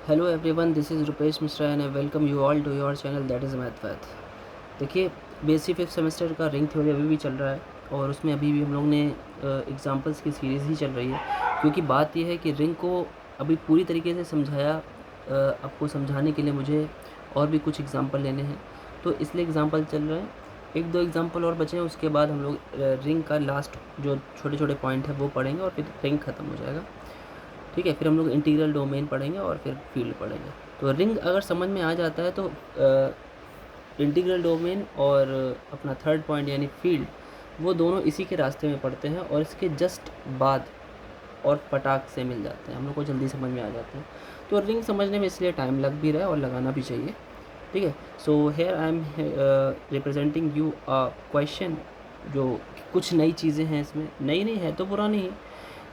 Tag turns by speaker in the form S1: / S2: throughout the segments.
S1: Hello everyone, this is Rupesh Mishra and I welcome you all to your channel that is math. देखिए, BSc fifth semester का ring theory अभी भी चल रहा है और उसमें अभी भी हम लोग ने एग्जांपल्स की सीरीज़ ही चल रही है, क्योंकि बात यह है कि रिंग को अभी पूरी तरीके से समझाया आपको समझाने के लिए मुझे और भी कुछ एग्जांपल लेने हैं, तो इसलिए एग्जांपल चल रहे हैं। एक दो एग्जांपल और बचे हैं, उसके बाद हम लोग रिंग का लास्ट जो छोटे छोटे पॉइंट है वो पढ़ेंगे और फिर रिंग ख़त्म हो जाएगा। ठीक है, फिर हम लोग इंटीग्रल डोमेन पढ़ेंगे और फिर फील्ड पढ़ेंगे। तो रिंग अगर समझ में आ जाता है तो इंटीग्रल डोमेन और अपना थर्ड पॉइंट यानी फील्ड, वो दोनों इसी के रास्ते में पड़ते हैं और इसके जस्ट बाद और पटाख से मिल जाते हैं, हम लोग को जल्दी समझ में आ जाते हैं। तो रिंग समझने में इसलिए टाइम लग भी रहा है और लगाना भी चाहिए। ठीक है, so here I am representing you a question, जो कुछ नई चीज़ें हैं इसमें। नई नहीं है तो पुरानी ही,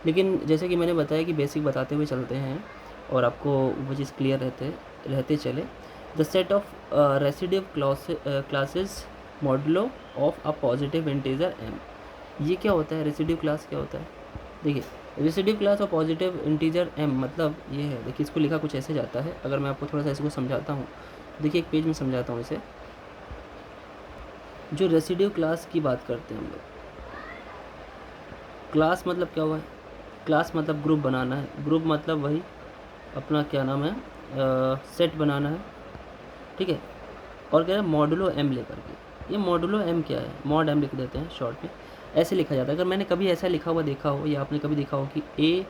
S1: लेकिन जैसे कि मैंने बताया कि बेसिक बताते हुए चलते हैं और आपको वो चीज़ क्लियर रहते चले। The set of residue classes modulo of a positive integer M. ये क्या होता है? रेसिडिव क्लास क्या होता है? देखिए, residue class of positive integer M मतलब ये है। देखिए, इसको लिखा कुछ ऐसे जाता है। अगर मैं आपको थोड़ा सा इसको समझाता हूँ, देखिए एक पेज में समझाता हूँ इसे। जो रेसिडिव क्लास की बात करते हैं हम लोग, क्लास मतलब क्या हुआ है? क्लास मतलब ग्रुप बनाना है। ग्रुप मतलब वही अपना क्या नाम है, सेट बनाना है। ठीक है, और कह रहा है मॉडुलो एम लेकर के। ये मॉडुलो एम क्या है? मॉड एम लिख देते हैं शॉर्ट में, ऐसे लिखा जाता है। अगर मैंने कभी ऐसा लिखा हुआ देखा हो या आपने कभी देखा हो कि A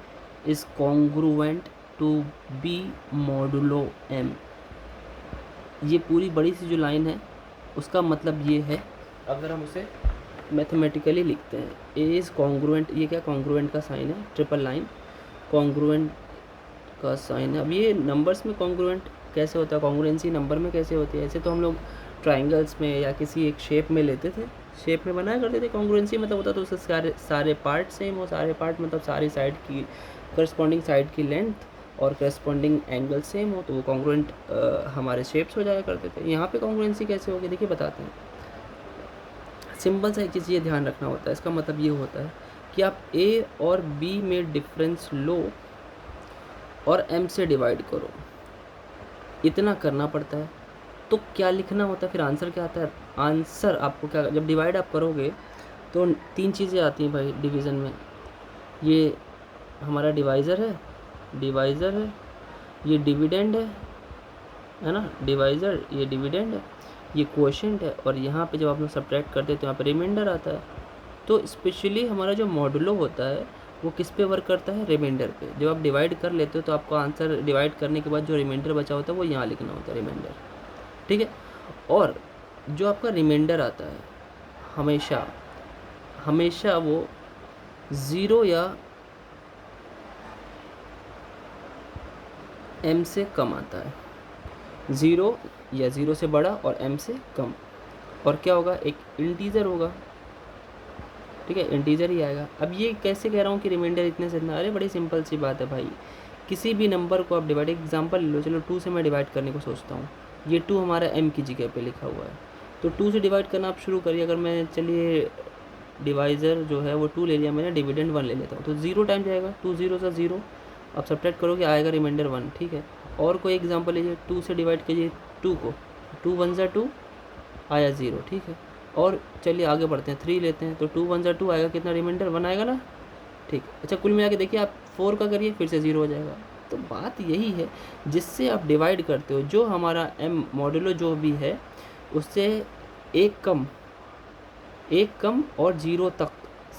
S1: is congruent to B modulo M, ये पूरी बड़ी सी जो लाइन है उसका मतलब ये है। अगर हम उसे मैथमेटिकली लिखते हैं, ए इज़ कॉन्ग्रुएंट, ये क्या कॉन्ग्रुएंट का साइन है? ट्रिपल लाइन कॉन्ग्रुएंट का साइन है। अब ये नंबर्स में कॉन्ग्रुएंट कैसे होता है? कॉन्ग्रुएंसी नंबर में कैसे होती है? ऐसे तो हम लोग ट्राइंगल्स में या किसी एक शेप में लेते थे, शेप में बनाया करते थे। कॉन्ग्रुएंसी मतलब होता तो उससे सारे पार्ट सेम हो। सारे पार्ट मतलब सारी साइड की करस्पॉन्डिंग साइड की लेंथ और करस्पॉन्डिंग एंगल सेम हो, तो वो कॉन्ग्रुएंट हमारे शेप्स हो जाया करते थे। यहाँ पे कॉन्ग्रुएंसी कैसे होगी? देखिए बताते हैं। सिंपल सा एक चीज़ ये ध्यान रखना होता है। इसका मतलब ये होता है कि आप ए और बी में डिफरेंस लो और एम से डिवाइड करो, इतना करना पड़ता है। तो क्या लिखना होता है फिर? आंसर क्या आता है? आंसर आपको क्या, जब डिवाइड आप करोगे तो तीन चीज़ें आती हैं भाई डिवीज़न में। ये हमारा डिवाइज़र है, ये डिविडेंड है ना, डिवाइज़र, ये डिविडेंड है, ये क्वोशिएंट है, और यहाँ पे जब आप लोग सब्ट्रैक्ट करते हैं तो यहाँ पे रिमाइंडर आता है। तो स्पेशली हमारा जो मॉडुलो होता है वो किस पे वर्क करता है? रिमाइंडर पे। जब आप डिवाइड कर लेते हो तो आपको आंसर डिवाइड करने के बाद जो रिमाइंडर बचा होता है वो यहाँ लिखना होता है, रिमाइंडर। ठीक है, और जो आपका रिमाइंडर आता है हमेशा हमेशा वो ज़ीरो या एम से कम आता है। ज़ीरो या ज़ीरो से बड़ा और एम से कम। और क्या होगा? एक इंटीजर होगा। ठीक है, इंटीजर ही आएगा। अब ये कैसे कह रहा हूँ कि रिमाइंडर इतने से इतना? अरे बड़ी सिंपल सी बात है भाई। किसी भी नंबर को आप डिवाइड, एग्जांपल ले लो, चलो 2 से मैं डिवाइड करने को सोचता हूँ। ये 2 हमारा m की जगह पे लिखा हुआ है, तो 2 से डिवाइड करना आप शुरू करिए। अगर मैं, चलिए डिवाइज़र जो है वो 2 ले लिया मैंने, डिविडेंड 1 ले लेता हूँ, तो 0 टाइम जाएगा। 2 0 सा 0, अब सब्ट्रैक्ट करोगे आएगा रिमाइंडर 1। ठीक है, और कोई एग्जाम्पल लीजिए, 2 से डिवाइड कीजिए 2 को, 2 1 ज़ा 2 आया 0। ठीक है, और चलिए आगे बढ़ते हैं, 3 लेते हैं, तो 2 1 ज़ा 2 आएगा, कितना? रिमाइंडर 1 आएगा ना। ठीक, अच्छा कुल मिला के देखिए आप 4 का करिए, फिर से 0 हो जाएगा। तो बात यही है, जिससे आप डिवाइड करते हो, जो हमारा m मॉडुलो जो भी है उससे एक कम और 0 तक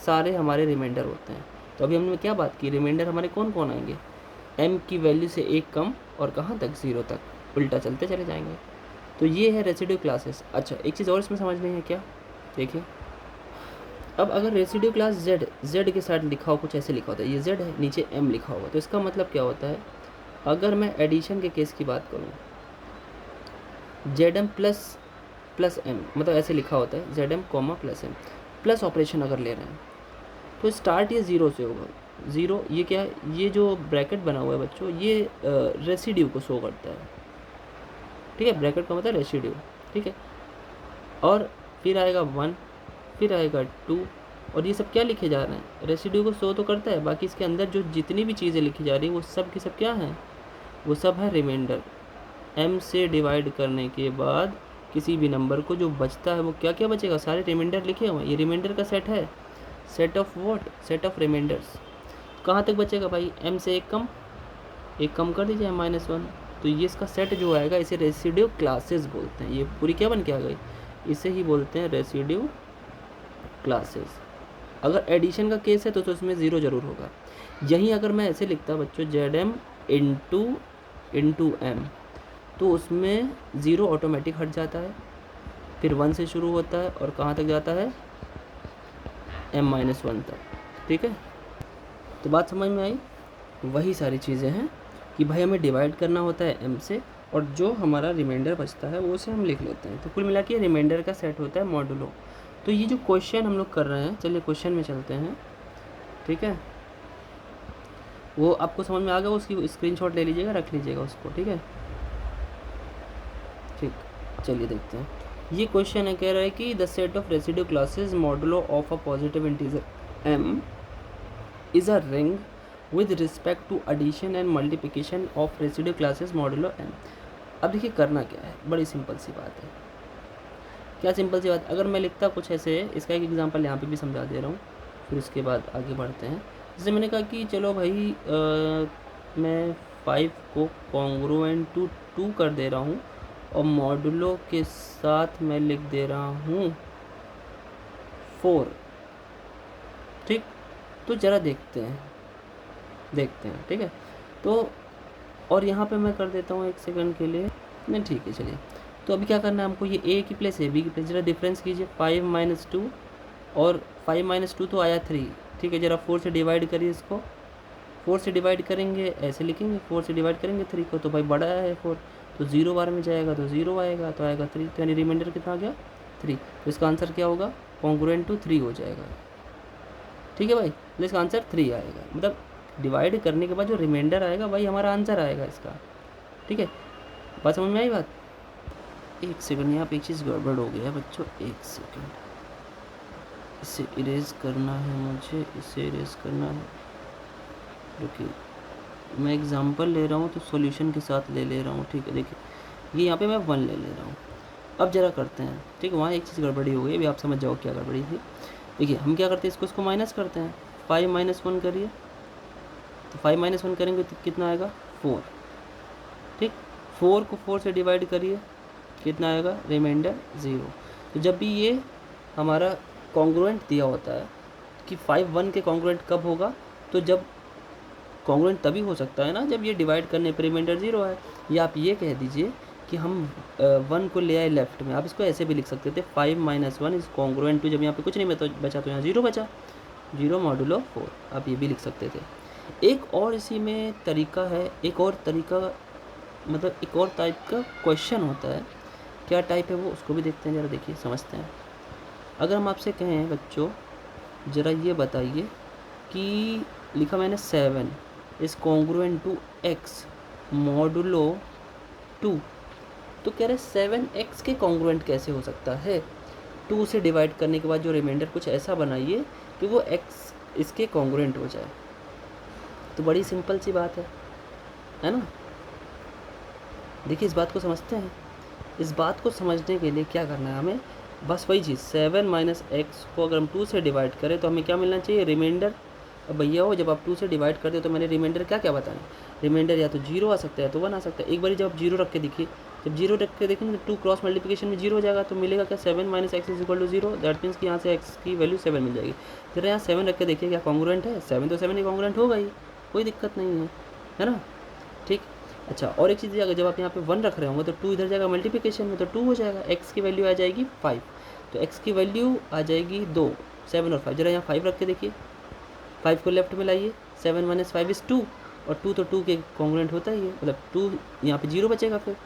S1: सारे हमारे रिमाइंडर होते हैं। तो अभी हमने क्या बात की? रिमाइंडर हमारे कौन कौन आएंगे? m की वैल्यू से एक कम और कहाँ तक? 0 तक, उल्टा चलते चले जाएंगे। तो ये है रेसिड्यू क्लासेस। अच्छा, एक चीज़ और इसमें समझनी है क्या? देखिए, अब अगर रेसिड्यू क्लास z के साथ लिखा हो, कुछ ऐसे लिखा होता है, ये z है, नीचे m लिखा हुआ, तो इसका मतलब क्या होता है? अगर मैं एडिशन के केस की बात करूँ, जेड एम प्लस एम, मतलब ऐसे लिखा होता है Z M comma plus M, plus operation अगर ले रहे हैं तो स्टार्ट ये 0 से होगा। 0 ये क्या है? ये जो ब्रैकेट बना हुआ है बच्चों, ये रेसिड्यू को शो करता है। ठीक है, ब्रैकेट का मतलब रेसिड्यू। ठीक है, और फिर आएगा 1, फिर आएगा 2, और ये सब क्या लिखे जा रहे हैं? रेसिड्यू को शो तो करता है, बाकी इसके अंदर जो जितनी भी चीज़ें लिखी जा रही हैं वो सब की सब क्या हैं? वो सब है रिमाइंडर। m से डिवाइड करने के बाद किसी भी नंबर को जो बचता है वो क्या क्या बचेगा, सारे रिमाइंडर लिखे हुए हैं, ये रिमाइंडर का सेट है, set of what, set of reminders. कहाँ तक बचेगा भाई, m से एक कम कर दीजिए -1, तो ये इसका सेट जो आएगा इसे रेसिड्यू क्लासेस बोलते हैं। ये पूरी क्या बन के आ गई, इसे ही बोलते हैं रेसिड्यू क्लासेस। अगर एडिशन का केस है तो उसमें 0 ज़रूर होगा। यहीं अगर मैं ऐसे लिखता बच्चों ZM इंटू M, तो उसमें 0 ऑटोमेटिक हट जाता है, फिर 1 से शुरू होता है और कहाँ तक जाता है, m-1 तक। ठीक है, तो बात समझ में आई। वही सारी चीज़ें हैं कि भाई हमें डिवाइड करना होता है m से, और जो हमारा रिमाइंडर बचता है वो उसे हम लिख लेते हैं। तो कुल मिला के रिमाइंडर का सेट होता है मॉडुलो। तो ये जो क्वेश्चन हम लोग कर रहे हैं, चलिए क्वेश्चन में चलते हैं। ठीक है, वो आपको समझ में आ गया, उसकी स्क्रीनशॉट ले लीजिएगा, रख लीजिएगा उसको। ठीक है, ठीक, चलिए देखते हैं। ये क्वेश्चन है, कह रहा है कि the set of residue classes modulo of a positive integer m is a ring with respect to addition and multiplication of residue classes modulo m। अब देखिए करना क्या है, बड़ी सिंपल सी बात है। क्या सिंपल सी बात, अगर मैं लिखता कुछ ऐसे, इसका एक एग्जांपल यहाँ पे भी समझा दे रहा हूँ, फिर उसके बाद आगे बढ़ते हैं। जैसे मैंने कहा कि चलो भाई मैं 5 को कॉन्ग्रुएंट टू 2 कर दे रहा हूँ और मॉडुलो के साथ मैं लिख दे रहा हूँ 4। ठीक, तो ज़रा देखते हैं। ठीक है, तो और यहाँ पे मैं कर देता हूँ 1 सेकंड के लिए, नहीं ठीक है चलिए। तो अभी क्या करना है हमको, ये a की प्लेस है b की प्लेस, ज़रा डिफरेंस कीजिए। 5 - 2 और 5 - 2 तो आया 3। ठीक है, ज़रा 4 से डिवाइड करिए इसको। 4 से डिवाइड करेंगे, ऐसे लिखेंगे, 4 से डिवाइड करेंगे 3 को, तो भाई बड़ा है 4, तो 0 बार में जाएगा तो 0 आएगा, तो आएगा 3, तो यानी रिमाइंडर कितना आ गया 3। तो इसका आंसर क्या होगा, कॉन्ग्रुएंट टू 3 हो जाएगा। ठीक है भाई, तो इसका आंसर 3 आएगा, मतलब डिवाइड करने के बाद जो रिमाइंडर आएगा वही हमारा आंसर आएगा इसका। ठीक है, बात समझ में आई बात। 1 सेकंड, यहाँ पे एक चीज़ गड़बड़ हो गया है बच्चों, 1 सेकंड, इसे इरेज करना है मुझे, इसे इरेज करना है। रुकिए, मैं एग्जांपल ले रहा हूँ तो सॉल्यूशन के साथ ले रहा हूँ। ठीक है, देखिए ये यहाँ पे मैं 1 ले रहा हूँ। अब जरा करते हैं। ठीक है, वहाँ एक चीज़ गड़बड़ी हो गई, अभी आप समझ जाओ क्या गड़बड़ी थी। देखिए हम क्या करते हैं, इसको माइनस करते हैं। 5 - 1 करिए, तो 5 - 1 करेंगे तो कितना आएगा 4। ठीक, 4 को 4 से डिवाइड करिए, कितना आएगा, रिमाइंडर 0। तो जब भी ये हमारा कॉन्ग्रुएंट दिया होता है कि 5 1 के कॉन्ग्रुएंट कब होगा, तो जब कॉन्ग्रुएंट तभी हो सकता है ना जब ये डिवाइड करने पर रिमाइंडर 0 है। या आप ये कह दीजिए कि हम 1 को ले आए लेफ्ट में, आप इसको ऐसे भी लिख सकते थे, 5 - 1 इज़ कॉन्ग्रुएंट टू, जब यहाँ पे कुछ नहीं बचा तो यहाँ 0 बचा, 0 मॉडुलो 4, आप ये भी लिख सकते थे। एक और इसी में तरीका है, एक और तरीका मतलब एक और टाइप का क्वेश्चन होता है। क्या टाइप है वो, उसको भी देखते हैं, ज़रा देखिए समझते हैं। अगर हम आपसे कहें बच्चों, ज़रा ये बताइए कि लिखा मैंने 7 is congruent to x modulo 2, तो कह रहे 7x के कॉन्ग्रुएंट कैसे हो सकता है। 2 से डिवाइड करने के बाद जो रिमाइंडर कुछ ऐसा बनाइए कि वो x इसके कॉन्ग्रुएंट हो जाए। तो बड़ी सिंपल सी बात है ना। देखिए इस बात को समझते हैं। इस बात को समझने के लिए क्या करना है हमें, बस वही चीज़ 7 - x को अगर हम 2 से डिवाइड करें तो हमें क्या मिलना चाहिए, रिमाइंडर। अब भैया हो, जब आप 2 से डिवाइड करते हो तो मैंने रिमाइंडर क्या क्या बताया, रिमाइंडर या तो 0 आ सकता है तो 1 आ सकता है। एक बार जब आप 0 रख के देखिए, जब 0 रख के देखेंगे तो 2 क्रॉस मल्टीप्लिकेशन में 0 हो जाएगा, तो मिलेगा क्या, 7 - x = 0। दैट मीन्स कि यहाँ से x की वैल्यू 7 मिल जाएगी। जरा यहाँ 7 रख के देखिए क्या कॉन्ग्रुएंट है, 7 तो 7 ही कॉन्ग्रुएंट होगा ही, कोई दिक्कत नहीं है ना। ठीक, अच्छा और एक चीज़, अगर जब आप यहाँ पे 1 रख रहे होंगे तो 2 इधर जाएगा मल्टीप्लिकेशन में, तो 2 हो जाएगा। x की वैल्यू आ जाएगी 5, तो x की वैल्यू आ जाएगी 2, 7 और 5। जरा यहाँ 5 रख के देखिए, 5 को लेफ्ट में लाइए, 7 - 5 = 2, और 2 तो 2 के कॉन्ग्रुएंट होता ही है, मतलब 2 यहाँ पे 0 बचेगा, फिर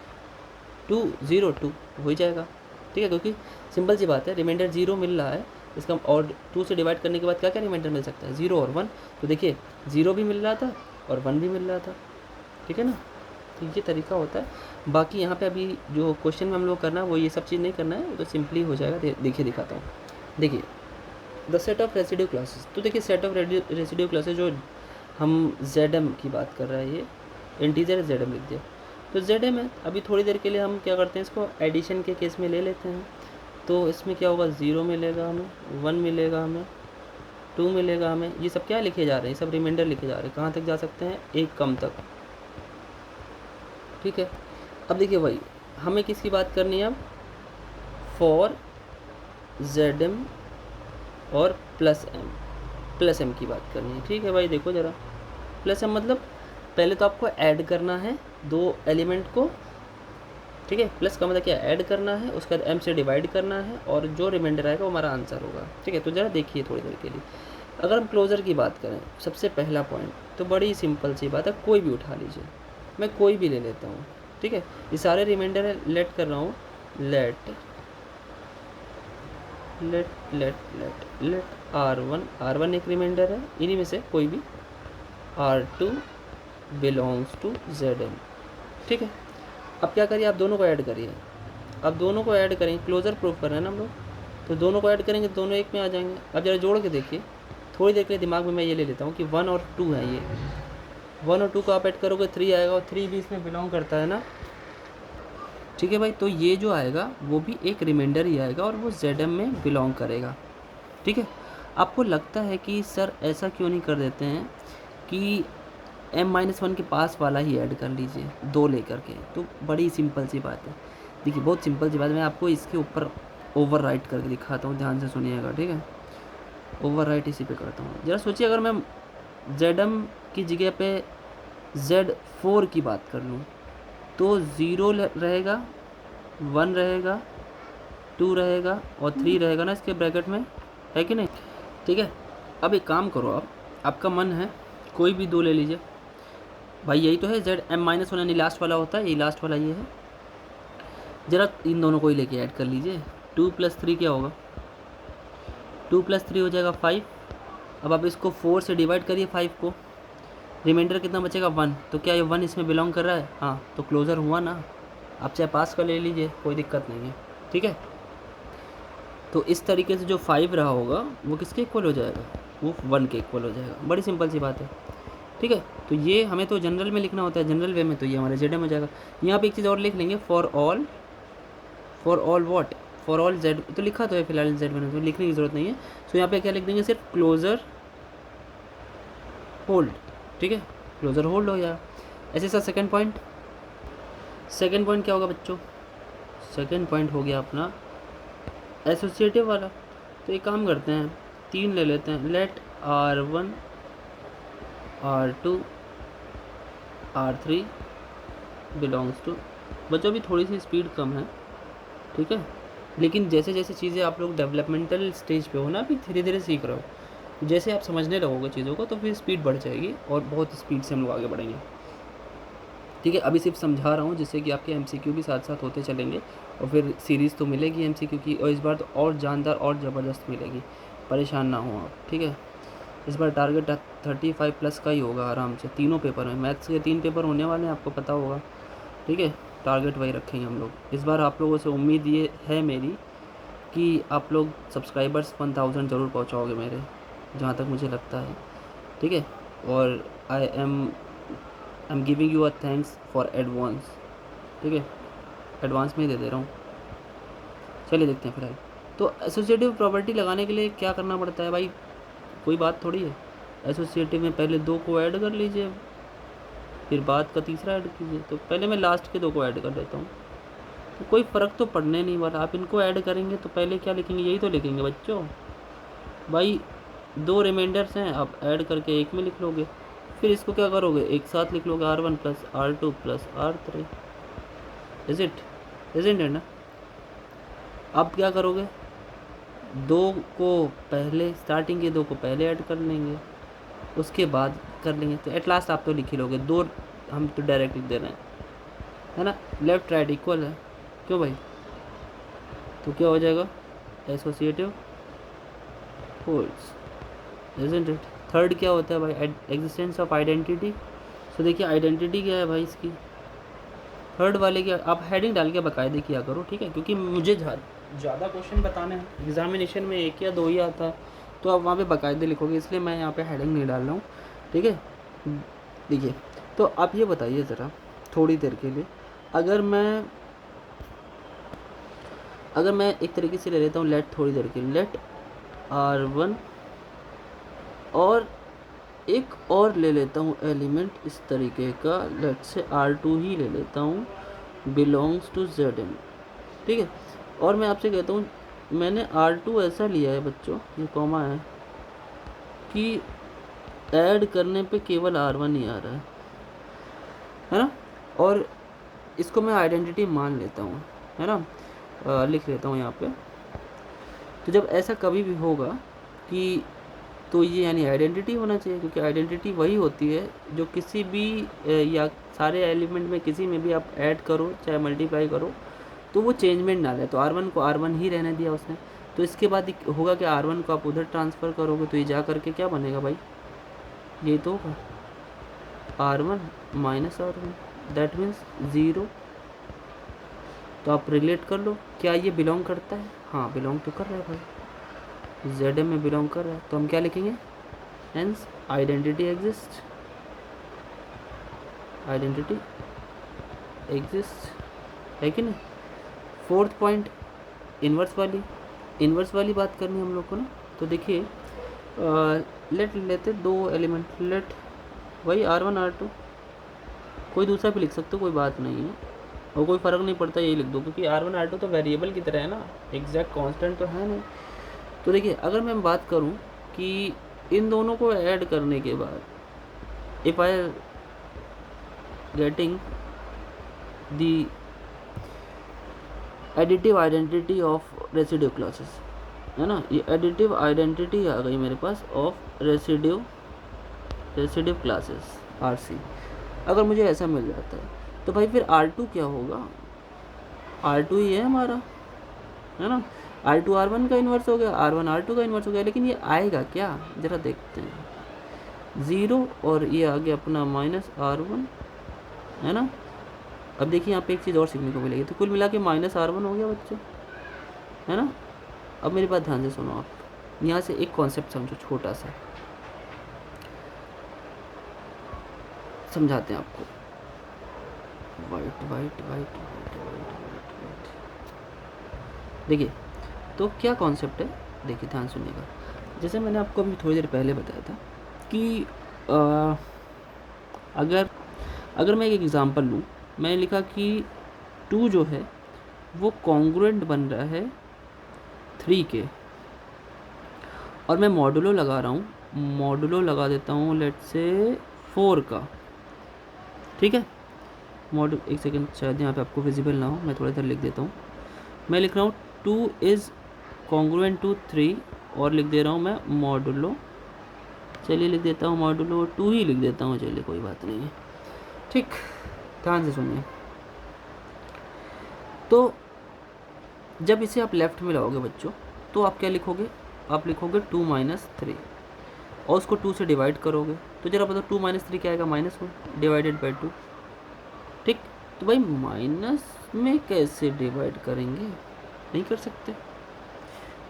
S1: 2 0 2 हो ही जाएगा। ठीक है, क्योंकि सिंपल सी बात है, रिमाइंडर 0 मिल रहा है इसका, और 2 से डिवाइड करने के बाद क्या क्या रिमाइंडर मिल सकता है, 0 और 1। तो देखिए 0 भी मिल रहा था और 1 भी मिल रहा था। ठीक है ना, तो ये तरीका होता है। बाकी यहाँ पे अभी जो क्वेश्चन में हम लोग करना है वो ये सब चीज़ नहीं करना है, वो तो सिंपली हो जाएगा। देखिए दिखाता हूँ। देखिए the set of residue classes, तो देखिए सेट ऑफ रेसिड्यू क्लासेस जो हम ZM की बात कर रहे हैं, ये इंटीजर है जेड एम लिख दिया। तो जेड एम है। अभी थोड़ी देर के लिए हम क्या करते हैं, इसको एडिशन के केस में ले लेते हैं। तो इसमें क्या होगा, 0 मिलेगा हमें, 1 मिलेगा हमें, 2 मिलेगा हमें। ये सब क्या लिखे जा रहे हैं, सब रिमाइंडर लिखे जा रहे हैं। कहाँ तक जा सकते हैं, 1 कम तक, ठीक है। अब देखिए भाई, हमें किसकी बात करनी है अब, फॉर जेड एम और प्लस एम की बात करनी है, ठीक है भाई। देखो ज़रा, प्लस एम मतलब पहले तो आपको ऐड करना है 2 एलिमेंट को, ठीक है। प्लस का मतलब क्या, ऐड करना है, उसके बाद एम से डिवाइड करना है, और जो रिमाइंडर आएगा वो हमारा आंसर होगा, ठीक है। तो ज़रा देखिए थोड़ी देर के लिए, अगर हम क्लोजर की बात करें, सबसे पहला पॉइंट तो बड़ी सिंपल सी बात है, कोई भी उठा लीजिए, मैं कोई भी ले लेता हूँ, ठीक है। ये सारे रिमाइंडर है, लेट कर रहा हूँ, लेट R1 एक रिमाइंडर है, इन्हीं में से कोई भी, R2 बिलोंग्स टू ZM, ठीक है। अब क्या करिए, आप दोनों को ऐड करिए, अब दोनों को ऐड करेंगे, क्लोजर प्रूफ कर रहे हैं ना हम लोग, तो दोनों को ऐड करेंगे तो दोनों एक में आ जाएंगे। अब जरा जोड़ के देखिए, थोड़ी देर के लिए दिमाग में मैं ये ले लेता हूँ कि 1 और 2 है, ये 1 और 2 को आप ऐड करोगे 3 आएगा, और 3 भी इसमें बिलोंग करता है ना, ठीक है भाई। तो ये जो आएगा वो भी एक रिमाइंडर ही आएगा, और वो ZM में बिलोंग करेगा, ठीक है। आपको लगता है कि सर ऐसा क्यों नहीं कर देते हैं कि m-1 के पास वाला ही ऐड कर लीजिए 2 लेकर के, तो बड़ी सिंपल सी बात है। देखिए बहुत सिंपल सी बात है, मैं आपको इसके ऊपर ओवर राइट करके दिखाता हूँ, ध्यान से सुनिएगा, ठीक है। ओवर राइट इसी पे करता हूँ। ज़रा सोचिए, अगर मैं ZM की जगह पे Z4 की बात कर लूँ, तो 0 रहेगा, 1 रहेगा, 2 रहेगा और 3 रहेगा ना इसके ब्रैकेट में, है कि नहीं, ठीक है। अब एक काम करो, आप आपका मन है कोई भी 2 ले लीजिए भाई, यही तो है ZM-1 यानी लास्ट वाला होता है, ये लास्ट वाला ये है। ज़रा इन दोनों को ही लेके ऐड कर लीजिए, 2 + 3 क्या होगा, 2 + 3 हो जाएगा 5। अब आप इसको 4 से डिवाइड करिए 5 को, रिमाइंडर कितना बचेगा 1। तो क्या ये 1 इसमें बिलोंग कर रहा है, हाँ, तो क्लोज़र हुआ ना। आप चाहे पास का ले लीजिए, कोई दिक्कत नहीं है, ठीक है। तो इस तरीके से जो 5 रहा होगा वो किसके इक्वल हो जाएगा, वो 1 के इक्वल हो जाएगा। बड़ी सिंपल सी बात है, ठीक है। तो ये हमें तो जनरल में लिखना होता है, जनरल वे में, तो ये हमारे ZM हो जाएगा। यहाँ पे एक चीज़ और लिख लेंगे, for all what, for all Z, तो लिखा तो है फिलहाल Z1, तो लिखने की ज़रूरत नहीं है। तो यहाँ पे क्या लिख देंगे, सिर्फ क्लोज़र होल्ड, ठीक है, क्लोज़र होल्ड हो जाएगा। ऐसे सर सेकंड पॉइंट क्या होगा बच्चों, सेकंड पॉइंट हो गया अपना एसोसिएटिव वाला। तो एक काम करते हैं, 3 ले लेते हैं, late R1 R2 R3 belongs to. बच्चों अभी थोड़ी सी स्पीड कम है, ठीक है, लेकिन जैसे जैसे चीज़ें आप लोग डेवलपमेंटल स्टेज पे हो ना, अभी धीरे धीरे सीख रहे हो, जैसे आप समझने लगोगे चीज़ों को तो फिर स्पीड बढ़ जाएगी और बहुत स्पीड से हम लोग आगे बढ़ेंगे, ठीक है। अभी सिर्फ समझा रहा हूँ जिससे कि आपके MCQ भी साथ साथ होते चलेंगे, और फिर सीरीज़ तो मिलेगी MCQ की, और इस बार तो और जानदार और ज़बरदस्त मिलेगी, परेशान ना हो आप, ठीक है। इस बार टारगेट 35+ का ही होगा आराम से, तीनों पेपर में, मैथ्स के 3 पेपर होने वाले हैं, आपको पता होगा, ठीक है। टारगेट वही रखेंगे हम लोग इस बार। आप लोगों से उम्मीद ये है मेरी कि आप लोग सब्सक्राइबर्स 1000 ज़रूर पहुँचाओगे मेरे, जहाँ तक मुझे लगता है, ठीक है। और I am giving you a thanks for advance, ठीक है, एडवांस में ही दे दे रहा हूँ। चलिए देखते हैं फिलहाल। तो एसोसिएटिव प्रॉपर्टी लगाने के लिए क्या करना पड़ता है भाई, कोई बात थोड़ी है। एसोसिएटिव में पहले 2 को ऐड कर लीजिए, फिर बाद का तीसरा ऐड कीजिए। तो पहले मैं लास्ट के 2 को ऐड कर लेता हूँ, तो कोई फ़र्क तो पड़ने नहीं वाला। आप इनको ऐड करेंगे तो पहले क्या लिखेंगे, यही तो लिखेंगे बच्चों भाई, 2 रिमाइंडर्स हैं, आप ऐड करके एक में लिख लोगे, फिर इसको क्या करोगे, एक साथ लिख लोगे, R1 + R2 + R3, isn't it ना। अब क्या करोगे, 2 को पहले, स्टार्टिंग के 2 को पहले ऐड कर लेंगे, उसके बाद कर लेंगे, तो एट लास्ट आप तो लिख ही लोगे। 2 हम तो डायरेक्ट लिख दे रहे हैं, है ना, लेफ्ट राइट इक्वल है, क्यों भाई, तो क्या हो जाएगा, associative holds, isn't it. Third क्या होता है भाई, एग्जिस्टेंस ऑफ आइडेंटिटी। तो देखिए आइडेंटिटी क्या है भाई इसकी, थर्ड वाले की आप हेडिंग डाल के बाकायदे किया करो, ठीक है, क्योंकि मुझे ज़्यादा क्वेश्चन बताने हैं, एग्जामिनेशन में 1 या 2 ही आता है, तो आप वहाँ पे बाकायदे लिखोगे, इसलिए मैं यहाँ पे हेडिंग नहीं डाल रहा हूँ, ठीक है। देखिए, तो आप ये बताइए ज़रा थोड़ी देर के लिए, अगर मैं एक तरीके से ले लेता हूँ लेट, थोड़ी देर के लिए लेट R1 और एक और ले लेता हूँ एलिमेंट इस तरीके का, लेट से R2 ही ले लेता हूँ, बिलोंग्स टू Zn, ठीक है। और मैं आपसे कहता हूँ मैंने R2 ऐसा लिया है बच्चों, ये कॉमा है, कि ऐड करने पे केवल R1 ही आ रहा है ना, और इसको मैं आइडेंटिटी मान लेता हूँ, है ना, लिख लेता हूँ यहाँ पे। तो जब ऐसा कभी भी होगा कि तो ये यानी आइडेंटिटी होना चाहिए, क्योंकि आइडेंटिटी वही होती है जो किसी भी या सारे एलिमेंट में किसी में भी आप ऐड करो चाहे मल्टीप्लाई करो तो वो चेंजमेंट ना ले। तो R1 को R1 ही रहने दिया उसने, तो इसके बाद होगा कि R1 को आप उधर ट्रांसफ़र करोगे तो ये जा करके क्या बनेगा भाई, ये तो होगा R1 minus R1, that means 0। तो आप रिलेट कर लो, क्या ये बिलोंग करता है? हाँ बिलोंग तो कर रहा है भाई, Zm में बिलोंग कर रहा है। तो हम क्या लिखेंगे, hence identity exist, identity exist, है कि नहीं। फोर्थ पॉइंट इन्वर्स वाली बात करनी हम लोग को ना। तो देखिए लेट लेते दो एलिमेंट, लेट वही R1 R2, कोई दूसरा भी लिख सकते हो, कोई बात नहीं है और कोई फ़र्क नहीं पड़ता, यही लिख दो, क्योंकि R1 R2 तो वेरिएबल की तरह है ना, एग्जैक्ट कांस्टेंट तो है नहीं। तो देखिए अगर मैं बात करूं कि इन दोनों को ऐड करने के बाद if I getting the additive identity of residue classes, है ना, ये एडिटिव आइडेंटिटी आ गई मेरे पास ऑफ रेसिड्यू क्लासेस RC। अगर मुझे ऐसा मिल जाता है तो भाई फिर R2 क्या होगा, R2 ही है हमारा, है ना। R2 R1 का इन्वर्स हो गया, R1 R2 का इन्वर्स हो गया, लेकिन ये आएगा क्या ज़रा देखते हैं, 0 और ये आ गया अपना माइनस R1, है ना। अब देखिए यहाँ पे एक चीज़ और सीखने को मिलेगी, तो कुल मिला के माइनस R1 हो गया बच्चों, है ना। अब मेरी बात ध्यान से सुनो आप, यहाँ से एक कॉन्सेप्ट समझो, छोटा सा समझाते हैं आपको। White white white white white white, देखिए तो क्या कॉन्सेप्ट है, देखिए ध्यान सुनिएगा। जैसे मैंने आपको अभी थोड़ी देर पहले बताया था कि अगर मैं एक एग्ज़ाम्पल लूँ, मैंने लिखा कि 2 जो है वो कॉन्ग्रुएंट बन रहा है 3 के, और मैं मॉडुलो लगा रहा हूँ, मॉडुलो लगा देता हूँ लेट से 4 का, ठीक है। एक सेकेंड, शायद यहाँ पे आपको विजिबल ना हो, मैं थोड़ा इधर लिख देता हूँ। मैं लिख रहा हूँ 2 इज़ कॉन्ग्रुएंट टू 3 और लिख दे रहा हूँ मैं मॉडुलो, चलिए लिख देता हूँ मॉडुलो 2 ही लिख देता हूँ, चलिए कोई बात नहीं है, ठीक। ध्यान से सुनिए, तो जब इसे आप लेफ़्ट में लाओगे बच्चों तो आप क्या लिखोगे, आप लिखोगे 2 माइनस 3 और उसको 2 से डिवाइड करोगे, तो जरा बताओ 2 माइनस 3 क्या आएगा, -1 डिवाइडेड बाई 2, ठीक। तो भाई माइनस में कैसे डिवाइड करेंगे, नहीं कर सकते।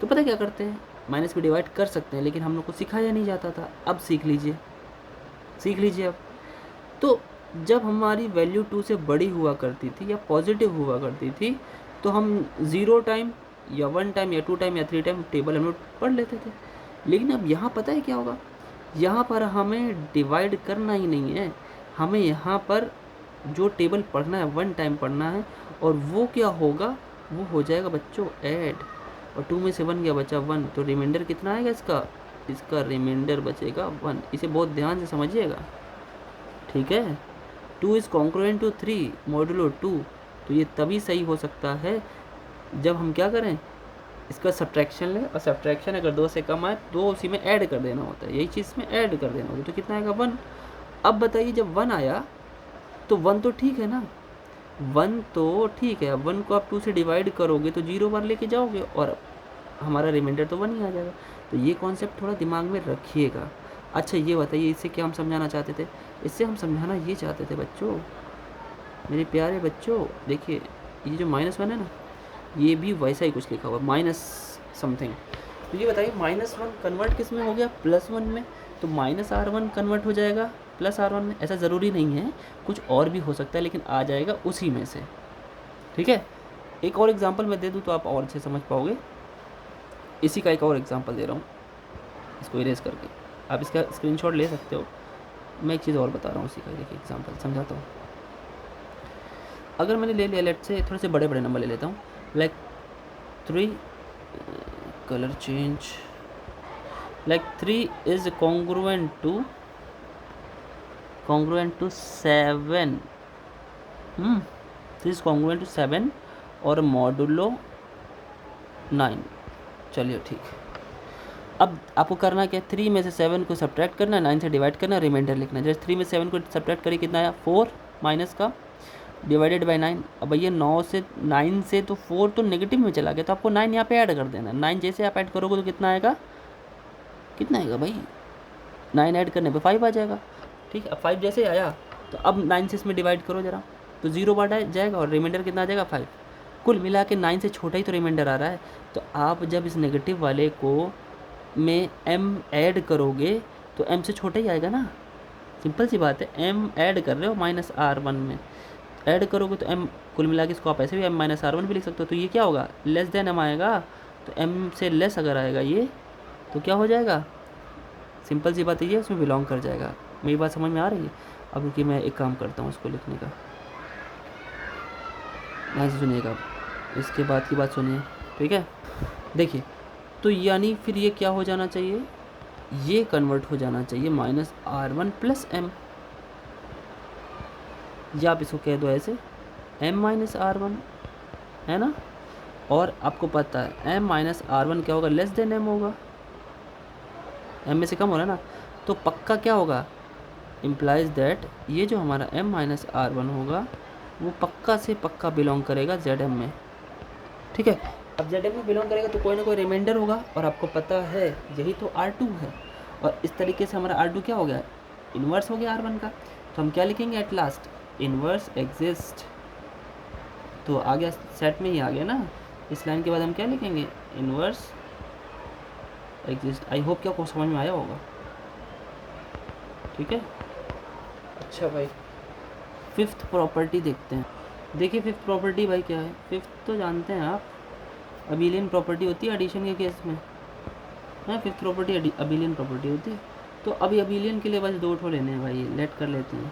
S1: तो पता क्या करते हैं, माइनस में डिवाइड कर सकते हैं, लेकिन हम लोग को सिखाया नहीं जाता था, अब सीख लीजिए अब। तो जब हमारी वैल्यू 2 से बड़ी हुआ करती थी या पॉजिटिव हुआ करती थी तो हम 0 टाइम या 1 टाइम या 2 टाइम या 3 टाइम टेबल हम लोग पढ़ लेते थे। लेकिन अब यहाँ पता है क्या होगा, यहाँ पर हमें डिवाइड करना ही नहीं है, हमें यहाँ पर जो टेबल पढ़ना है 1 टाइम पढ़ना है, और वो क्या होगा, वो हो जाएगा बच्चों ऐड, और 2 में से 1 गया बचा 1, तो रिमाइंडर कितना आएगा इसका रिमाइंडर बचेगा 1। इसे बहुत ध्यान से समझिएगा, ठीक है। 2 इज़ कॉन्ग्रुएंट टू 3 मॉडुलो 2, तो ये तभी सही हो सकता है जब हम क्या करें, इसका सब्ट्रैक्शन लें, और सब्ट्रैक्शन अगर 2 से कम आए तो उसी में ऐड कर देना होता है, यही चीज़ में ऐड कर देना होता है। तो कितना आएगा 1। अब बताइए जब 1 आया तो 1 तो ठीक है ना, 1 तो ठीक है। अब 1 को आप 2 से डिवाइड करोगे तो 0 बार लेके जाओगे और हमारा रिमाइंडर तो 1 ही आ जाएगा। तो ये कॉन्सेप्ट थोड़ा दिमाग में रखिएगा। अच्छा ये बताइए इससे क्या हम समझाना चाहते थे, इससे हम समझाना ये चाहते थे बच्चों, मेरे प्यारे बच्चों, देखिए ये जो -1 है ना, ये भी वैसा ही कुछ लिखा हुआ माइनस समथिंग। तो ये बताइए -1 कन्वर्ट किस में हो गया, +1 में, तो -R1 कन्वर्ट हो जाएगा प्लस R1 में, ऐसा ज़रूरी नहीं है, कुछ और भी हो सकता है, लेकिन आ जाएगा उसी में से। ठीक है, एक और एग्जांपल मैं दे दूँ तो आप और अच्छे समझ पाओगे। इसी का एक और एग्जांपल दे रहा हूँ, इसको इरेज करके आप इसका स्क्रीनशॉट ले सकते हो। मैं एक चीज़ और बता रहा हूँ इसी का, देखिए एग्जांपल समझाता हूँ। अगर मैंने ले लिया, लेट से थोड़े से बड़े बड़े नंबर ले लेता हूँ, like 3, colour change, like 3 is congruent to 7, 3 is congruent to 7 और मॉडुलो 9। चलिए ठीक, अब आपको करना क्या है, 3 में से 7 को सब्ट्रैक्ट करना है, 9 से डिवाइड करना है, रिमाइंडर लिखना है। जैसे 3 में 7 को सब्ट्रैक्ट करिए, कितना आया 4 माइनस का डिवाइडेड बाई 9। अब भैया 9 से तो 4 तो नेगेटिव में चला गया, तो आपको 9 यहाँ पे ऐड कर देना है। 9 जैसे आप ऐड करोगे तो कितना आएगा भाई, 9 ऐड करने पे 5 आ जाएगा। ठीक है, अब 5 जैसे आया तो अब 9 से इसमें डिवाइड करो ज़रा, तो 0 बार जाएगा और रिमाइंडर कितना आ जाएगा 5। कुल मिला के 9 से छोटा ही तो रिमाइंडर आ रहा है। तो आप जब इस नेगेटिव वाले को में m ऐड करोगे तो m से छोटा ही आएगा ना, सिंपल सी बात है। m ऐड कर रहे हो -R1 में, ऐड करोगे तो m, कुल मिला के इसको आप ऐसे भी m -R1 भी लिख सकते हो। तो ये क्या होगा, लेस देन m आएगा, तो m से लेस अगर आएगा ये तो क्या हो जाएगा, सिंपल सी बात है, ये उसमें बिलोंग कर जाएगा। मेरी बात समझ में आ रही है? अब क्योंकि मैं एक काम करता हूँ इसको लिखने का, यहाँ से सुनिएगा, इसके बाद की बात सुनिए, ठीक है। देखिए, तो यानी फिर ये क्या हो जाना चाहिए, ये कन्वर्ट हो जाना चाहिए -R1 + m, या आप इसको कह दो ऐसे m -R1, है ना। और आपको पता है m -R1 क्या होगा, लेस देन m होगा, m में से कम हो रहा है ना, तो पक्का क्या होगा, इम्प्लाइज दैट ये जो हमारा m -R1 होगा वो पक्का से पक्का बिलोंग करेगा Zm में। ठीक है, अब Zm में बिलोंग करेगा तो कोई ना कोई रिमाइंडर होगा, और आपको पता है यही तो R2 है, और इस तरीके से हमारा R2 क्या हो गया, इन्वर्स हो गया R1 का। तो हम क्या लिखेंगे एट लास्ट, इन्वर्स एग्जिस्ट, तो आ गया, सेट में ही आ गया ना। इस लाइन के बाद हम क्या लिखेंगे, इन्वर्स एग्जिस्ट। आई होप कि आपको समझ में आया होगा, ठीक है। अच्छा भाई, 5th प्रॉपर्टी देखते हैं। देखिए 5th प्रॉपर्टी भाई क्या है, 5th तो जानते हैं आप, अबेलियन प्रॉपर्टी होती है एडिशन के केस में, हाँ 5th प्रॉपर्टी अबेलियन प्रॉपर्टी होती है। तो अभी अबेलियन के लिए बस 2 ठो लेने हैं भाई, लेट कर लेते हैं,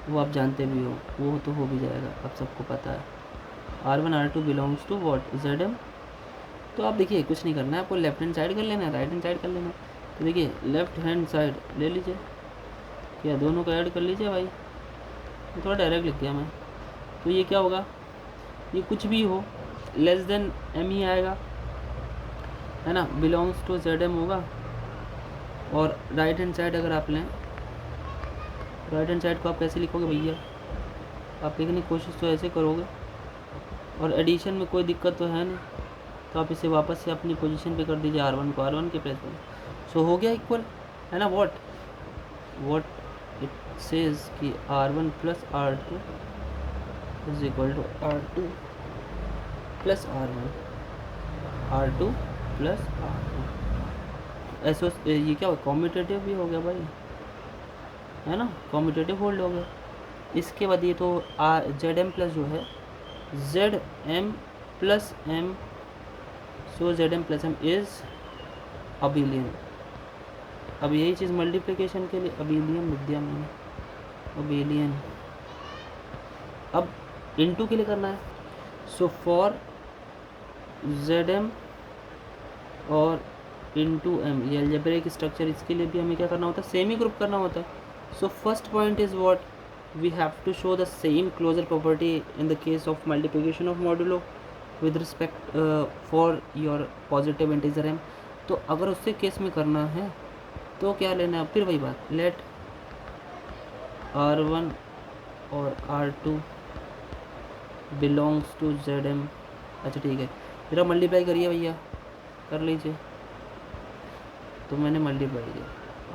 S1: वो आप जानते भी हो, वो तो हो भी जाएगा, अब सबको पता है। R1 R2 belongs to what, Zm। तो आप देखिए कुछ नहीं करना है आपको, लेफ्ट हैंड साइड कर लेना है, राइट हैंड साइड कर लेना है। तो देखिए लेफ्ट हैंड साइड ले लीजिए, क्या दोनों को ऐड कर लीजिए भाई, थोड़ा डायरेक्ट लिख दिया मैं। तो ये क्या होगा, ये कुछ भी हो लेस देन m ही आएगा, है ना, बिलोंग्स टू Zm होगा। और राइट हैंड साइड अगर आप लें, राइट हैंड साइड को आप कैसे लिखोगे भैया, आप लिखने की कोशिश तो ऐसे करोगे, और एडिशन में कोई दिक्कत तो है नहीं, तो आप इसे वापस से अपनी पोजीशन पे कर दीजिए, R1 को R1 के प्लेस पर। सो हो गया इक्वल, है ना, व्हाट इट सेज कि R1 + R2 is equal to R2 + R1, R2 + R1। ऐसा ये क्या हो, कॉम्यूटेटिव भी हो गया भाई, है ना, कॉम्यूटेटिव होल्ड हो गया। इसके बाद ये तो Zm प्लस जो है Zm + m, so Zm + m is abelian. अब यही चीज़ मल्टीप्लिकेशन के लिए अबेलियन लिख दिया मैंने, अबेलियन। अब इनटू के लिए करना है, सो फॉर Zm और इनटू m, ये अलजेब्रिक स्ट्रक्चर, इसके लिए भी हमें क्या करना होता है, सेम ही ग्रुप करना होता है। So first point is what, we have to show the same closure property in the case of multiplication of modulo with respect for your positive integer m। तो अगर उससे केस में करना है तो क्या लेना है, फिर वही बात, लेट R1 और R2 बिलोंग्स टू Zm। अच्छा ठीक है, फिर आप मल्टीप्लाई करिए भैया, कर लीजिए। तो मैंने मल्टीप्लाई किया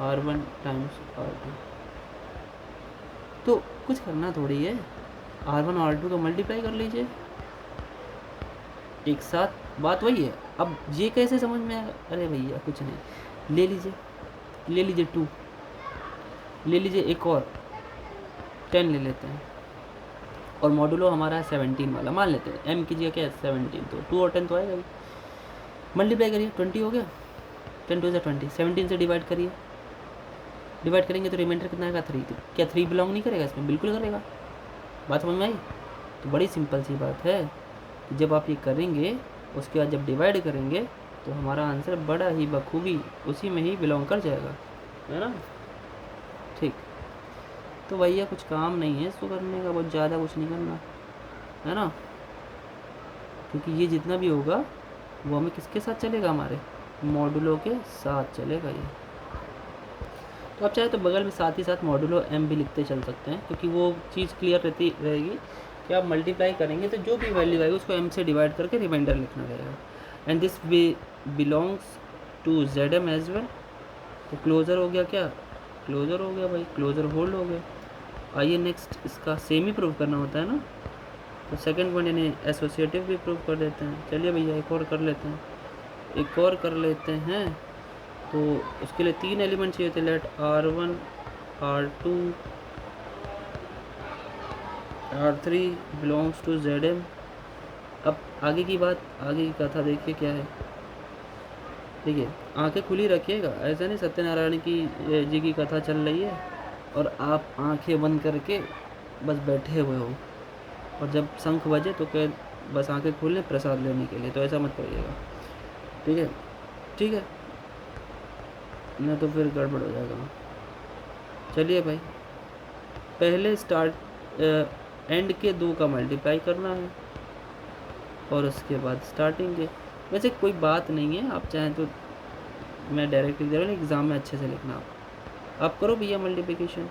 S1: R1 × R2, तो कुछ करना थोड़ी है, R1 और R2 तो मल्टीप्लाई कर लीजिए एक साथ, बात वही है। अब ये कैसे समझ में आया, अरे भैया कुछ नहीं, ले लीजिए 2, ले लीजिए एक और 10 ले लेते हैं, और मॉडुलो हमारा है 17 वाला, मान लेते हैं m की जगह क्या है 17, तो 2 और 10 तो आएगा ही। मल्टीप्लाई करिए, 20 हो गया, 10 2 20, 17 से डिवाइड करिए, डिवाइड करेंगे तो रिमाइंडर कितना आएगा 3। तो क्या 3 बिलोंग नहीं करेगा इसमें? बिल्कुल करेगा। बात समझ में आई? तो बड़ी सिंपल सी बात है कि जब आप ये करेंगे उसके बाद जब डिवाइड करेंगे तो हमारा आंसर बड़ा ही बखूबी उसी में ही बिलोंग कर जाएगा, है ना। ठीक, तो भैया कुछ काम नहीं है इसको करने का, बहुत ज़्यादा कुछ नहीं करना, है ना, क्योंकि ये जितना भी होगा वो हमें किसके साथ चलेगा? हमारे मॉडुलो के साथ चलेगा ये। तो आप चाहे तो बगल में साथ ही साथ मॉडुलो m भी लिखते चल सकते हैं, क्योंकि वो चीज़ क्लियर रहती रहेगी कि आप मल्टीप्लाई करेंगे तो जो भी वैल्यू आएगी उसको m से डिवाइड करके रिमाइंडर लिखना रहेगा। And this belongs to ZM as well. तो क्लोजर हो गया, क्या क्लोजर हो गया भाई, क्लोजर होल्ड हो गया। आइए नेक्स्ट, इसका सेम ही प्रूव करना होता है ना, तो सेकंड पॉइंट यानी एसोसिएटिव भी प्रूव कर देते हैं। चलिए भैया एक और कर लेते हैं, एक और कर लेते हैं। तो उसके लिए 3 एलिमेंट चाहिए थे, late R1 R2 R3 belongs to ZM। अब आगे की बात, आगे की कथा देखिए क्या है। देखिए आंखें खुली रखिएगा, ऐसा नहीं सत्यनारायण की जी की कथा चल रही है और आप आंखें बंद करके बस बैठे हुए हो और जब शंख बजे तो कह बस आंखें खोलें प्रसाद लेने के लिए, तो ऐसा मत करिएगा, ठीक है, ठीक है, नहीं तो फिर गड़बड़ हो जाएगा। चलिए भाई, पहले स्टार्ट एंड के 2 का मल्टीप्लाई करना है और उसके बाद स्टार्टिंग के। वैसे कोई बात नहीं है, आप चाहें तो मैं डायरेक्ट लिख दे रहा हूँ, एग्ज़ाम में अच्छे से लिखना आप करो भैया मल्टीप्लिकेशन,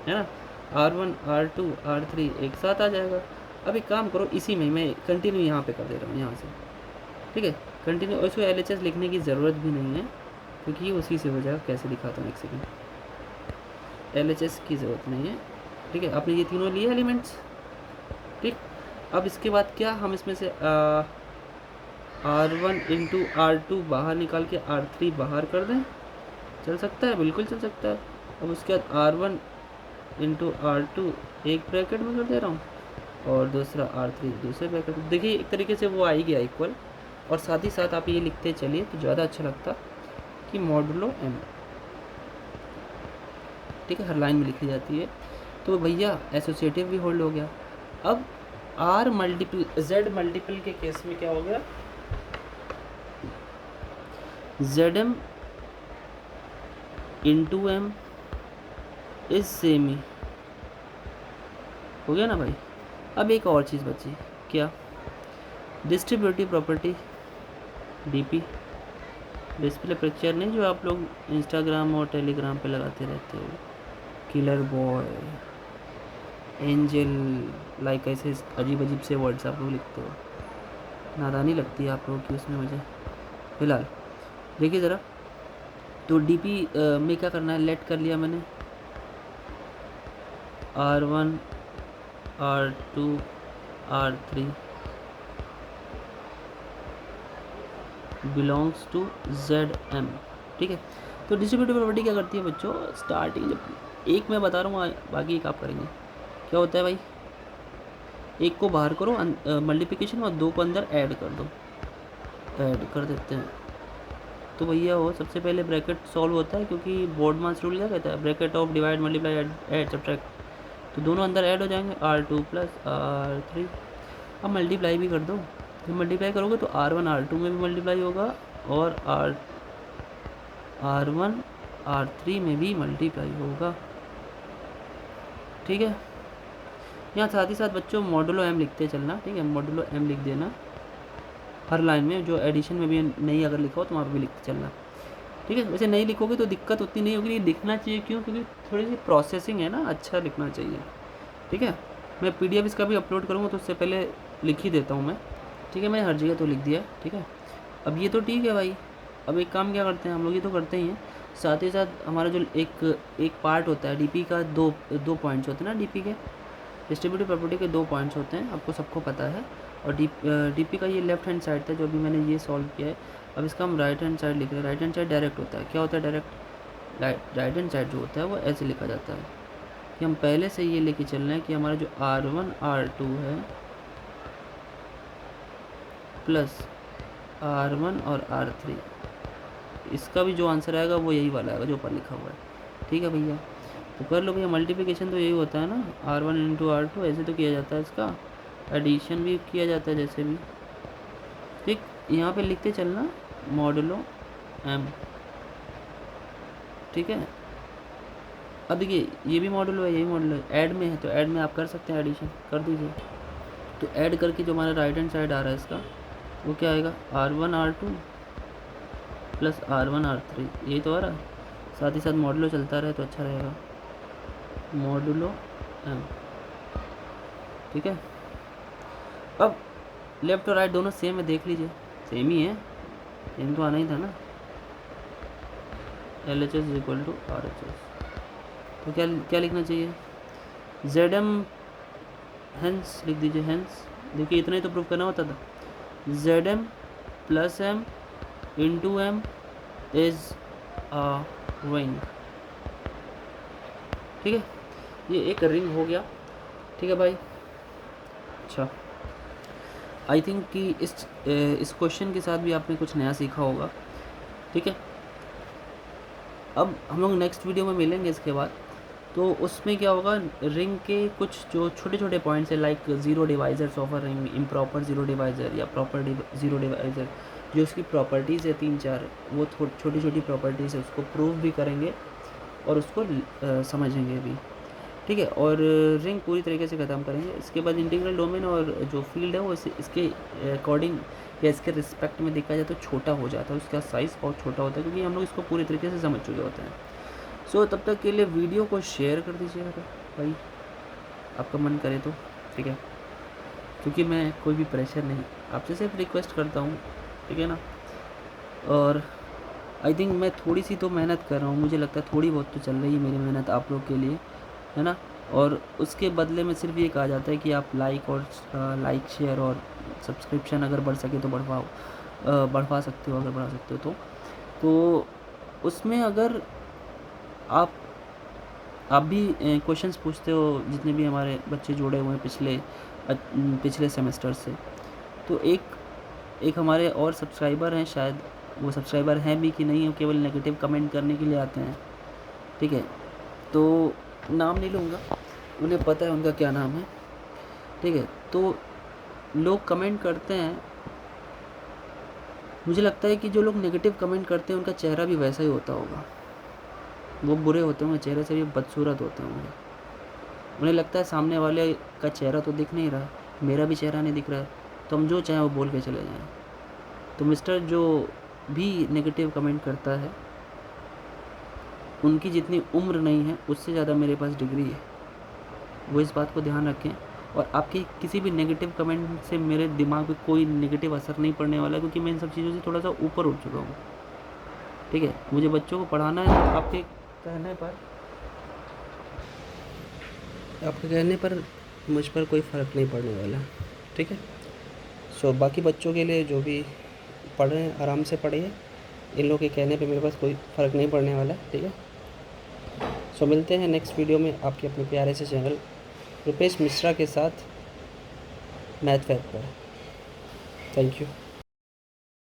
S1: है ना। R1 R2 R3 एक साथ आ जाएगा। अब एक काम करो, इसी में मैं कंटिन्यू यहाँ पे कर दे रहा हूँ, यहाँ से, ठीक है, कंटिन्यू। और इसको LHS लिखने की ज़रूरत भी नहीं है क्योंकि ये उसी से हो जाएगा। कैसे दिखाता हूँ एक सेकेंड, LHS की ज़रूरत नहीं है, ठीक है। आपने ये तीनों लिए एलिमेंट्स, ठीक। अब इसके बाद क्या, हम इसमें से R1 इंटू R2 बाहर निकाल के R3 बाहर कर दें, चल सकता है, बिल्कुल चल सकता है। अब उसके बाद R1 इंटू R2 एक ब्रैकेट में कर दे रहा हूँ और दूसरा R3 दूसरे ब्रैकेट में। देखिए एक तरीके से वो आ ही गया इक्वल, और साथ ही साथ आप ये लिखते चलिए तो ज़्यादा अच्छा लगता कि मॉडुलो m, ठीक है, हर लाइन में लिखी जाती है। तो भैया एसोसिएटिव भी होल्ड हो गया। अब R मल्टीपल Z मल्टीपल के केस में क्या हो गया, ZM into M is same ही हो गया ना भाई। अब एक और चीज़ बची, क्या, distributive property DP, display picture नहीं, जो आप लोग इंस्टाग्राम और टेलीग्राम पे लगाते रहते हो, किलर बॉय, एंजल, लाइक ऐसे अजीब अजीब से वर्ड्स आप लोग लिखते हो, नादानी लगती है आप लोगों की उसमें मुझे। फिलहाल देखिए ज़रा, तो DP में क्या करना है, लेट कर लिया मैंने R1 R2 R3 belongs to ZM, ठीक है। तो डिस्ट्रीब्यूटिव प्रॉपर्टी क्या करती है बच्चों, स्टार्टिंग जब एक मैं बता रहा हूँ बाकी एक आप करेंगे, क्या होता है भाई, एक को बाहर करो मल्टीप्लिकेशन और 2 को अंदर ऐड कर दो, ऐड कर देते हैं। तो भैया वो सबसे पहले ब्रैकेट सॉल्व होता है, क्योंकि बोर्ड मास रूल क्या कहता है, bracket of divide multiply add subtract, तो दोनों अंदर ऐड हो जाएंगे, R2 प्लस R3। अब मल्टीप्लाई भी कर दो, जब मल्टीप्लाई करोगे तो R1 R2 में भी मल्टीप्लाई होगा और R1 R3 में भी मल्टीप्लाई होगा, ठीक है। यहाँ साथ ही साथ बच्चों मॉडुलो m लिखते चलना, ठीक है, मॉडुलो m लिख देना हर लाइन में, जो एडिशन में भी नहीं अगर लिखा हो तो वहाँ पर भी लिखते चलना, ठीक है। वैसे नहीं लिखोगे तो दिक्कत उतनी नहीं होगी, दिखना चाहिए, क्यों, क्योंकि थोड़ी सी प्रोसेसिंग है ना, अच्छा लिखना चाहिए, ठीक है। मैं PDF इसका भी अपलोड करूँगा तो उससे पहले लिख ही देता हूँ मैं, ठीक है, मैंने हर जगह तो लिख दिया, ठीक है। अब ये तो ठीक है भाई, अब एक काम क्या करते हैं हम लोग, ये तो करते ही हैं, साथ ही साथ हमारा जो एक पार्ट होता है DP का, दो पॉइंट्स होते हैं ना, DP के डिस्ट्रीब्यूटिव प्रॉपर्टी के 2 पॉइंट्स होते हैं, आपको सबको पता है। और DP का ये लेफ्ट हैंड साइड था जो भी मैंने ये सॉल्व किया है। अब इसका हम राइट हैंड साइड लिख रहे हैं, राइट हैंड साइड डायरेक्ट होता है, क्या होता है डायरेक्ट, राइट हैंड साइड जो होता है वो ऐसे लिखा जाता है कि हम पहले से ये लेके चल रहे हैं कि हमारा जो R1 R2 है प्लस R1 और R3, इसका भी जो आंसर आएगा वो यही वाला आएगा जो ऊपर लिखा हुआ है। ठीक है भैया, तो कर लो भैया। मल्टीप्लिकेशन तो यही होता है ना, R1 इंटू R2 ऐसे तो किया जाता है, इसका एडिशन भी किया जाता है जैसे भी। ठीक, यहाँ पे लिखते चलना मॉडुलो M। ठीक है, अब देखिए ये भी मॉडुलो है, यही मॉडुलो है, ऐड में है तो ऐड में आप कर सकते हैं, एडिशन कर दीजिए। तो ऐड करके जो हमारा राइट हैंड साइड आ रहा है इसका वो क्या आएगा, R1 R2 plus R1 R3, यही तो आ रहा है। साथ ही साथ मॉडुलो चलता रहे तो अच्छा रहेगा, मॉडुलो M। ठीक है, अब लेफ्ट और राइट दोनों सेम है, देख लीजिए सेम ही है, सेम तो आना ही था ना। LHS is equal to RHS, तो क्या क्या लिखना चाहिए, ZM हेंस लिख दीजिए, हेंस। देखिए इतना ही तो प्रूफ करना होता था, ZM plus M into M is a ring. ठीक है, ये एक रिंग हो गया। ठीक है भाई, अच्छा आई थिंक कि इस क्वेश्चन के साथ भी आपने कुछ नया सीखा होगा। ठीक है, अब हम लोग नेक्स्ट वीडियो में मिलेंगे इसके बाद, तो उसमें क्या होगा, रिंग के कुछ जो छोटे छोटे पॉइंट्स है like zero divisors of a ring, improper zero divisor या प्रॉपर ज़ीरो डिवाइज़र, जो उसकी प्रॉपर्टीज़ है 3-4, वो छोटी छोटी प्रॉपर्टीज़ है, उसको प्रूव भी करेंगे और उसको समझेंगे भी। ठीक है, और रिंग पूरी तरीके से ख़त्म करेंगे। इसके बाद इंटीग्रल डोमेन और जो फील्ड है वो इसके अकॉर्डिंग या इसके रिस्पेक्ट में देखा जाए तो छोटा हो जाता है, उसका साइज़ बहुत छोटा होता है, क्योंकि हम लोग इसको पूरी तरीके से समझ चुके होते हैं। सो तब तक के लिए वीडियो को शेयर कर दीजिएगा भाई, आपका मन करे तो। ठीक है, क्योंकि मैं कोई भी प्रेशर नहीं, आपसे सिर्फ रिक्वेस्ट करता हूँ। ठीक है ना, और आई थिंक मैं थोड़ी सी तो मेहनत कर रहा हूँ, मुझे लगता है थोड़ी बहुत तो चल रही है मेरी मेहनत आप लोग के लिए, है ना। और उसके बदले में सिर्फ ये कहा जाता है कि आप लाइक शेयर और सब्सक्रिप्शन अगर बढ़ सके तो बढ़वा सकते हो, अगर बढ़ा सकते हो तो उसमें अगर आप भी क्वेश्चंस पूछते हो, जितने भी हमारे बच्चे जुड़े हुए हैं पिछले सेमेस्टर से, तो एक हमारे और सब्सक्राइबर हैं, शायद वो सब्सक्राइबर हैं भी कि नहीं, केवल नेगेटिव कमेंट करने के लिए आते हैं। ठीक है, तो नाम नहीं लूँगा, उन्हें पता है उनका क्या नाम है। ठीक है, तो लोग कमेंट करते हैं, मुझे लगता है कि जो लोग नेगेटिव कमेंट करते हैं उनका चेहरा भी वैसा ही होता होगा, वो बुरे होते होंगे, चेहरे से भी बदसूरत होते होंगे। उन्हें लगता है सामने वाले का चेहरा तो दिख नहीं रहा, मेरा भी चेहरा नहीं दिख रहा है, तो हम जो चाहें वो बोल के चले जाएं। तो मिस्टर जो भी नेगेटिव कमेंट करता है, उनकी जितनी उम्र नहीं है उससे ज़्यादा मेरे पास डिग्री है, वो इस बात को ध्यान रखें। और आपके किसी भी नेगेटिव कमेंट से मेरे दिमाग पे कोई नेगेटिव असर नहीं पड़ने वाला है, क्योंकि मैं इन सब चीज़ों से थोड़ा सा ऊपर उठ चुका हूँ। ठीक है, मुझे बच्चों को पढ़ाना है, आपके कहने पर मुझ पर कोई फ़र्क नहीं पड़ने वाला। ठीक है, सो बाकी बच्चों के लिए जो भी पढ़ रहे हैं आराम से पढ़िए, इन लोगों के कहने पे मेरे पास कोई फ़र्क नहीं पड़ने वाला। ठीक है, सो मिलते हैं नेक्स्ट वीडियो में आपके अपने प्यारे से चैनल रुपेश मिश्रा के साथ मैथ फैक्ट पर। Thank you.